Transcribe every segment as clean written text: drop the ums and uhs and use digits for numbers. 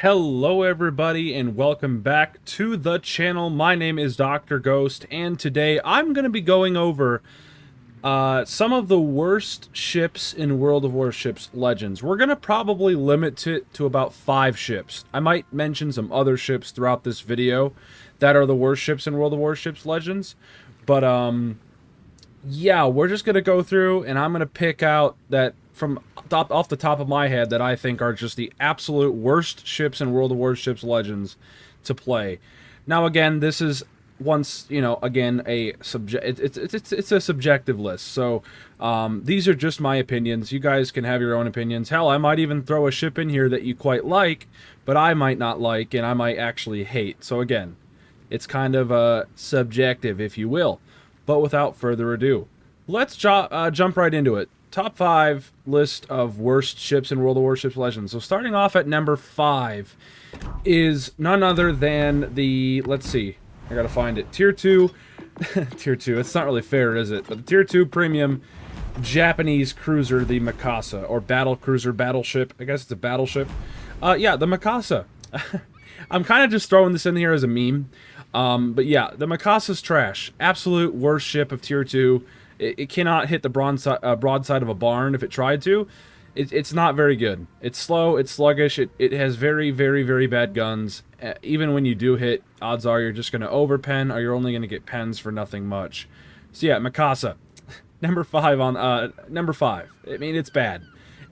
Hello everybody and welcome back to the channel. My name is Dr. Ghost and today I'm going to be going over some of the worst ships in World of Warships Legends. We're going to probably limit it to about 5 ships. I might mention some other ships throughout this video that are the worst ships in World of Warships Legends. But yeah, we're just going to go through and I'm going to pick out that from off the top of my head that I think are just the absolute worst ships in World of Warships Legends to play. Now again, this is again a it's a subjective list. So these are just my opinions. You guys can have your own opinions. Hell, I might even throw a ship in here that you quite like, but I might not like and I might actually hate. So again, it's kind of subjective, if you will. But without further ado, let's jump right into it. Top 5 list of worst ships in World of Warships Legends. So starting off at number 5 is none other than the, let's see, I gotta find it, Tier 2, Tier 2, it's not really fair, is it? But the Tier 2 Premium Japanese cruiser, the Mikasa, or battle cruiser, battleship, I guess it's a battleship. Yeah, the Mikasa. I'm kind of just throwing this in here as a meme. But yeah, the Mikasa's trash. Absolute worst ship of Tier 2. It cannot hit the broadside of a barn if it tried to. It's not very good. It's slow, it's sluggish, it has very, very, very bad guns. Even when you do hit, odds are you're just going to overpen, or you're only going to get pens for nothing much. So yeah, Mikasa. Number 5 on, number 5. I mean, it's bad.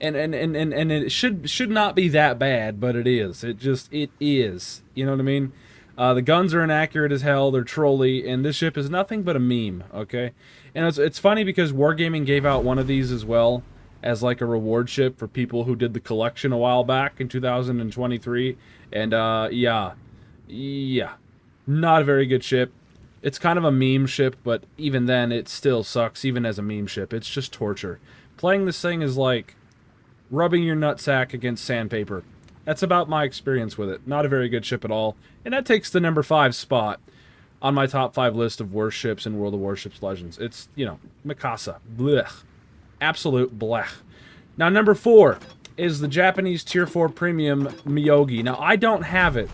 And it should not be that bad, but it is. It is. You know what I mean? The guns are inaccurate as hell, they're trolly, and this ship is nothing but a meme, okay? And it's funny because Wargaming gave out one of these as well as like a reward ship for people who did the collection a while back in 2023, and yeah, not a very good ship. It's kind of a meme ship, but even then, it still sucks, even as a meme ship. It's just torture. Playing this thing is like rubbing your nutsack against sandpaper. That's about my experience with it. Not a very good ship at all. And that takes the number 5 spot on my top 5 list of worst ships in World of Warships Legends. It's, you know, Mikasa. Blech. Absolute blech. Now, number 4 is the Japanese Tier 4 Premium Myogi. Now, I don't have it,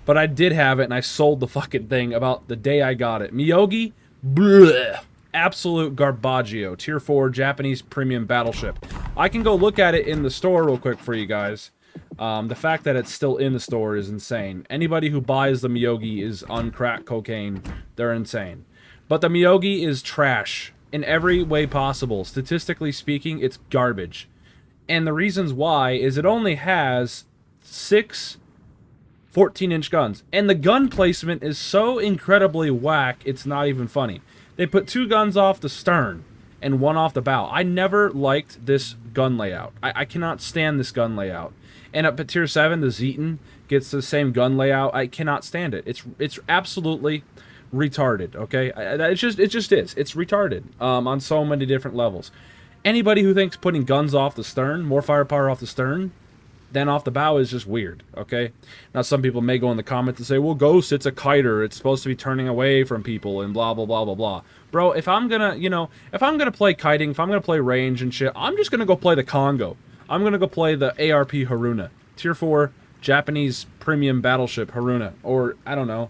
but I did have it, and I sold the fucking thing about the day I got it. Myogi, blech. Absolute garbaggio. Tier 4 Japanese Premium Battleship. I can go look at it in the store real quick for you guys. The fact that it's still in the store is insane. Anybody who buys the Myogi is on crack cocaine. They're insane. But the Myogi is trash in every way possible. Statistically speaking, it's garbage. And the reasons why is it only has 6 14-inch guns. And the gun placement is so incredibly whack, it's not even funny. They put 2 guns off the stern and 1 off the bow. I never liked this gun layout. I cannot stand this gun layout. And up at Tier 7, the Zeton gets the same gun layout. I cannot stand it. It's absolutely retarded, okay? It just is. It's retarded on so many different levels. Anybody who thinks putting guns off the stern, more firepower off the stern than off the bow is just weird, okay? Now, some people may go in the comments and say, well, Ghost, it's a kiter. It's supposed to be turning away from people and blah, blah, blah, blah, blah. Bro, if I'm gonna, if I'm gonna play kiting, if I'm gonna play range and shit, I'm just gonna go play the Congo. I'm gonna go play the ARP Haruna. Tier 4 Japanese Premium Battleship Haruna. Or, I don't know.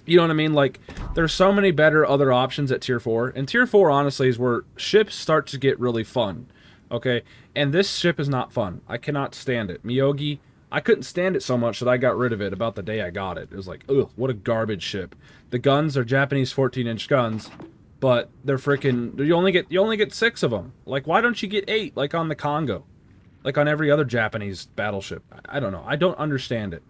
You know what I mean? Like, there's so many better other options at Tier 4. And Tier 4, honestly, is where ships start to get really fun. Okay? And this ship is not fun. I cannot stand it. Myogi, I couldn't stand it so much that I got rid of it about the day I got it. It was like, ugh, what a garbage ship. The guns are Japanese 14-inch guns, but they're freaking... You only get 6 of them. Like, why don't you get 8, like on the Congo? Like on every other Japanese battleship. I don't know. I don't understand it.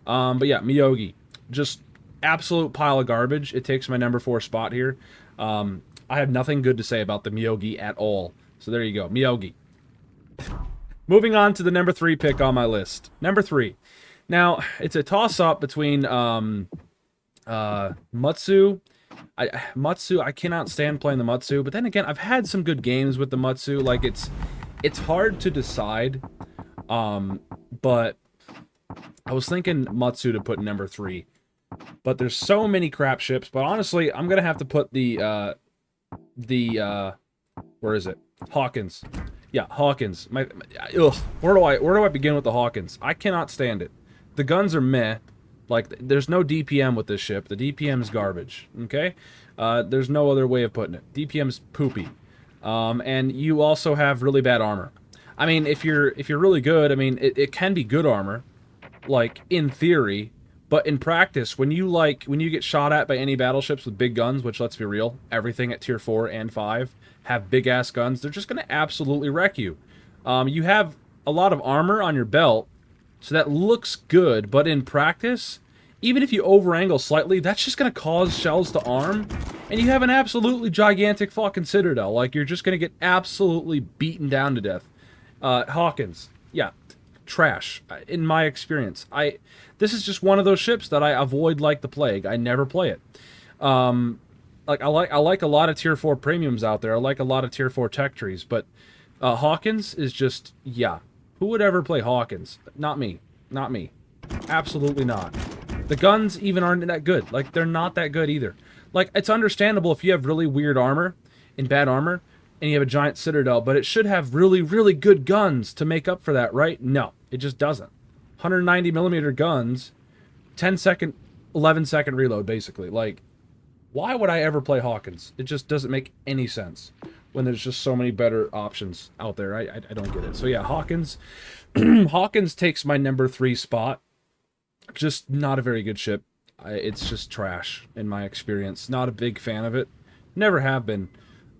But yeah, Myogi. Just absolute pile of garbage. It takes my number 4 spot here. I have nothing good to say about the Myogi at all. So there you go. Myogi. Moving on to the number 3 pick on my list. Number 3. Now, it's a toss-up between Mutsu. I cannot stand playing the Mutsu. But then again, I've had some good games with the Mutsu. Like, it's hard to decide, but I was thinking Mutsu to put number 3, but there's so many crap ships. But honestly, I'm gonna have to put the where is it? Hawkins. Yeah, Hawkins. Where do I begin with the Hawkins? I cannot stand it. The guns are meh. Like, there's no DPM with this ship. The DPM's garbage, okay? There's no other way of putting it. DPM's poopy. And you also have really bad armor. I mean, if you're really good, I mean, it can be good armor, like, in theory, but in practice, when you get shot at by any battleships with big guns, which, let's be real, everything at tier 4 and 5 have big-ass guns, they're just going to absolutely wreck you. You have a lot of armor on your belt, so that looks good, but in practice, even if you over-angle slightly, that's just going to cause shells to arm, and you have an absolutely gigantic fucking citadel. Like, you're just going to get absolutely beaten down to death. Hawkins, yeah, trash, in my experience. This is just one of those ships that I avoid like the plague. I never play it. Like, I like a lot of tier 4 premiums out there. I like a lot of tier 4 tech trees, but Hawkins is just, yeah. Who would ever play Hawkins? Not me. Not me. Absolutely not. The guns even aren't that good. Like, they're not that good either. Like, it's understandable if you have really weird armor and bad armor, and you have a giant citadel, but it should have really, really good guns to make up for that, right? No, it just doesn't. 190mm guns, 10-second, 11-second reload, basically. Like, why would I ever play Hawkins? It just doesn't make any sense when there's just so many better options out there. I don't get it. So yeah, Hawkins. Hawkins takes my number 3 spot. Just not a very good ship. It's just trash in my experience. Not a big fan of it. Never have been.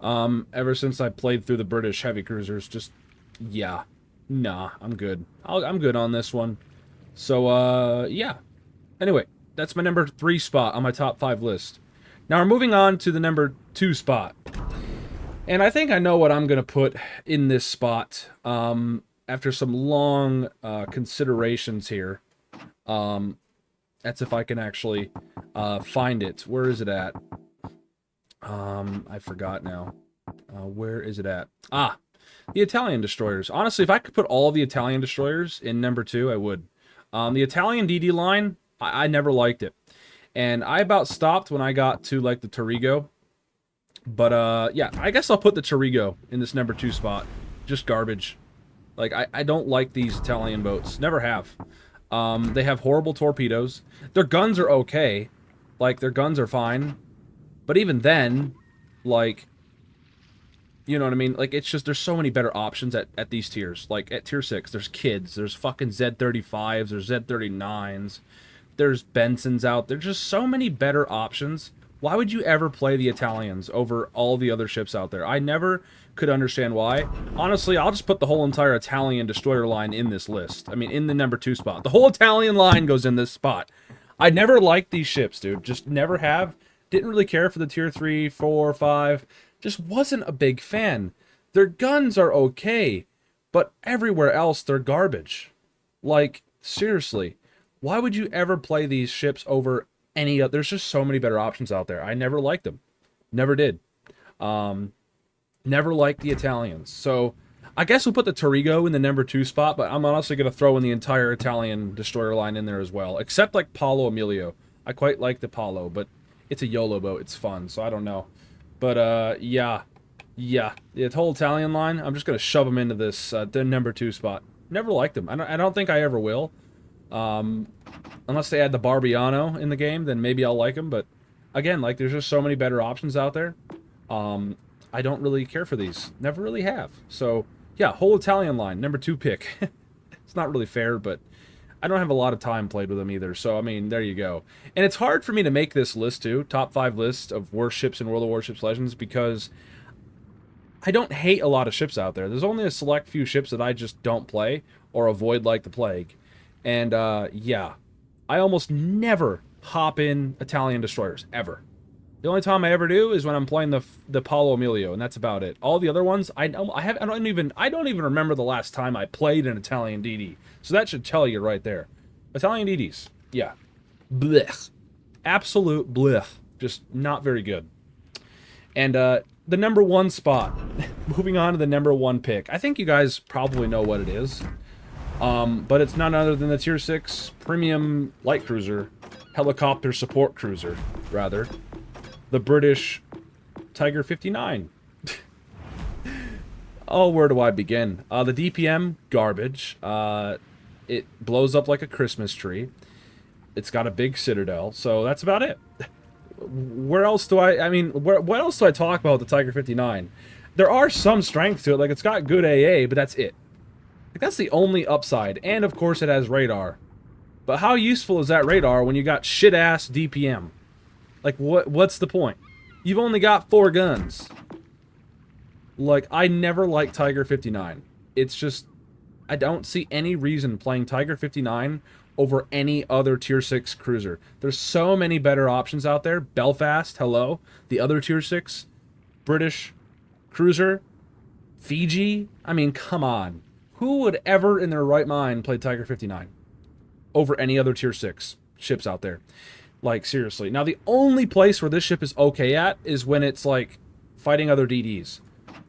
Ever since I played through the British heavy cruisers. Just, yeah. Nah, I'm good. I'm good on this one. So, yeah. Anyway, that's my number 3 spot on my top 5 list. Now we're moving on to the number 2 spot. And I think I know what I'm going to put in this spot after some long considerations here. That's if I can actually find it. Where is it at? I forgot now. Where is it at? Ah, the Italian destroyers. Honestly, if I could put all of the Italian destroyers in number 2, I would. The Italian DD line, I never liked it. And I about stopped when I got to, like, the Torigo. But, yeah, I guess I'll put the Torigo in this number 2 spot. Just garbage. Like, I don't like these Italian boats. Never have. They have horrible torpedoes. Their guns are okay. Like, their guns are fine. But even then, like, you know what I mean? Like, it's just, there's so many better options at these tiers. Like, at tier 6, there's Kids. There's fucking Z35s. There's Z39s. There's Bensons out there. Just so many better options. Why would you ever play the Italians over all the other ships out there? I never could understand why. Honestly, I'll just put the whole entire Italian destroyer line in this list. I mean, in the number 2 spot. The whole Italian line goes in this spot. I never liked these ships, dude. Just never have. Didn't really care for the tier 3, 4, 5. Just wasn't a big fan. Their guns are okay, but everywhere else they're garbage. Like, seriously. Why would you ever play these ships over any other? There's just so many better options out there. I never liked them. Never did. Never liked the Italians. So, I guess we'll put the Torigo in the number 2 spot, but I'm honestly going to throw in the entire Italian destroyer line in there as well. Except, like, Paulo Emilio. I quite like the Paulo, but it's a YOLO boat. It's fun, so I don't know. But, yeah. Yeah. The whole Italian line, I'm just going to shove them into this, the number 2 spot. Never liked them. I don't think I ever will. Unless they add the Barbiano in the game, then maybe I'll like them. But, again, like, there's just so many better options out there. I don't really care for these. Never really have. So, yeah, whole Italian line, number 2 pick. It's not really fair, but I don't have a lot of time played with them either. So, I mean, there you go. And it's hard for me to make this list, too. Top 5 list of worst ships in World of Warships Legends, because I don't hate a lot of ships out there. There's only a select few ships that I just don't play or avoid like the plague. And, yeah. I almost never hop in Italian destroyers, ever. The only time I ever do is when I'm playing the Paulo Emilio, and that's about it. All the other ones, I don't even remember the last time I played an Italian DD. So that should tell you right there. Italian DDs, yeah, blech, absolute blech, just not very good. And the number 1 spot, moving on to the number 1 pick. I think you guys probably know what it is, but it's none other than the Tier 6 Premium Light Cruiser, Helicopter Support Cruiser, rather. The British Tiger 59. Oh, where do I begin? The DPM, garbage. It blows up like a Christmas tree. It's got a big citadel, so that's about it. Where else do I mean, what else do I talk about with the Tiger 59? There are some strengths to it, like it's got good AA, but that's it. Like, that's the only upside, and of course it has radar. But how useful is that radar when you got shit-ass DPM? Like, what's the point? You've only got 4 guns. Like, I never liked Tiger 59. It's just, I don't see any reason playing Tiger 59 over any other Tier 6 cruiser. There's so many better options out there. Belfast, hello. The other Tier 6 British cruiser. Fiji. I mean, come on. Who would ever in their right mind play Tiger 59 over any other Tier 6 ships out there? Like, seriously. Now, the only place where this ship is okay at is when it's, like, fighting other DDs.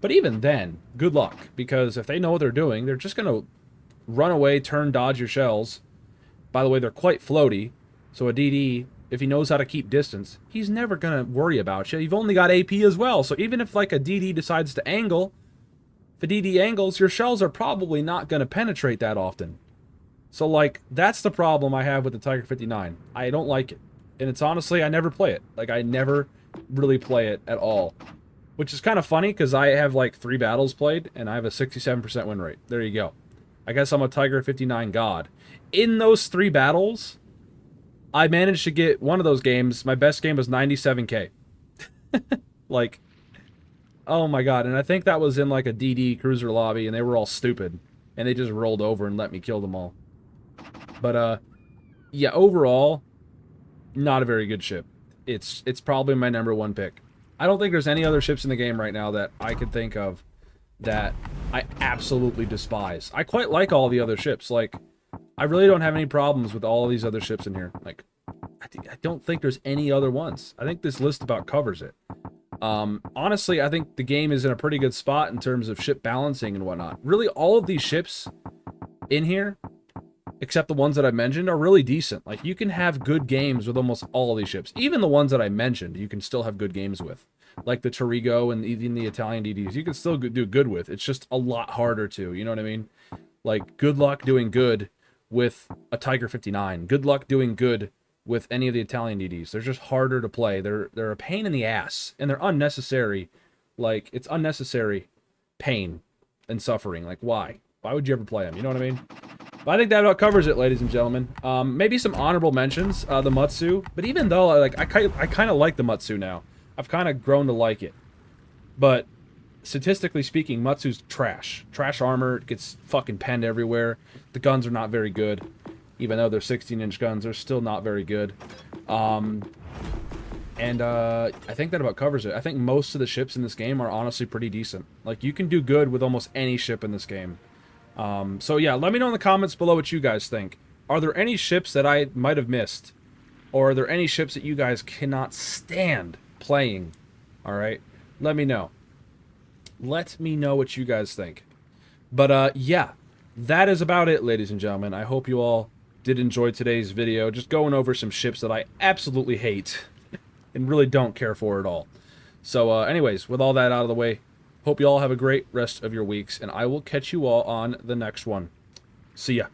But even then, good luck. Because if they know what they're doing, they're just going to run away, turn, dodge your shells. By the way, they're quite floaty. So a DD, if he knows how to keep distance, he's never going to worry about you. You've only got AP as well. So even if, like, a DD decides to angle, if a DD angles, your shells are probably not going to penetrate that often. So, like, that's the problem I have with the Tiger 59. I don't like it. And it's honestly, I never play it. Like, I never really play it at all. Which is kind of funny, because I have, like, 3 battles played, and I have a 67% win rate. There you go. I guess I'm a Tiger 59 god. In those 3 battles, I managed to get one of those games. My best game was 97k. Like, oh my god. And I think that was in, like, a DD cruiser lobby, and they were all stupid. And they just rolled over and let me kill them all. But, yeah, overall, not a very good ship. It's probably my #1 pick. I don't think there's any other ships in the game right now that I could think of that I absolutely despise. I quite like all the other ships. Like, I really don't have any problems with all of these other ships in here. Like, I don't think there's any other ones. I think this list about covers it. Honestly, I think the game is in a pretty good spot in terms of ship balancing and whatnot. Really, all of these ships in here, except the ones that I mentioned, are really decent. Like, you can have good games with almost all of these ships. Even the ones that I mentioned, you can still have good games with. Like the Torigo and even the Italian DDs, you can still do good with. It's just a lot harder to, you know what I mean? Like, good luck doing good with a Tiger 59. Good luck doing good with any of the Italian DDs. They're just harder to play. They're a pain in the ass, and they're unnecessary. Like, it's unnecessary pain and suffering. Like, why? Why would you ever play them? You know what I mean? But I think that about covers it, ladies and gentlemen. Maybe some honorable mentions, the Mutsu. But even though, like, I kind of like the Mutsu now. I've kind of grown to like it. But statistically speaking, Mutsu's trash. Trash armor, it gets fucking penned everywhere. The guns are not very good. Even though they're 16-inch guns, they're still not very good. I think that about covers it. I think most of the ships in this game are honestly pretty decent. Like, you can do good with almost any ship in this game. So yeah, let me know in the comments below what you guys think. Are there any ships that I might have missed? Or are there any ships that you guys cannot stand playing? Alright? Let me know. Let me know what you guys think. But, yeah. That is about it, ladies and gentlemen. I hope you all did enjoy today's video. Just going over some ships that I absolutely hate. And really don't care for at all. So, anyways, with all that out of the way, hope you all have a great rest of your weeks. And I will catch you all on the next one. See ya.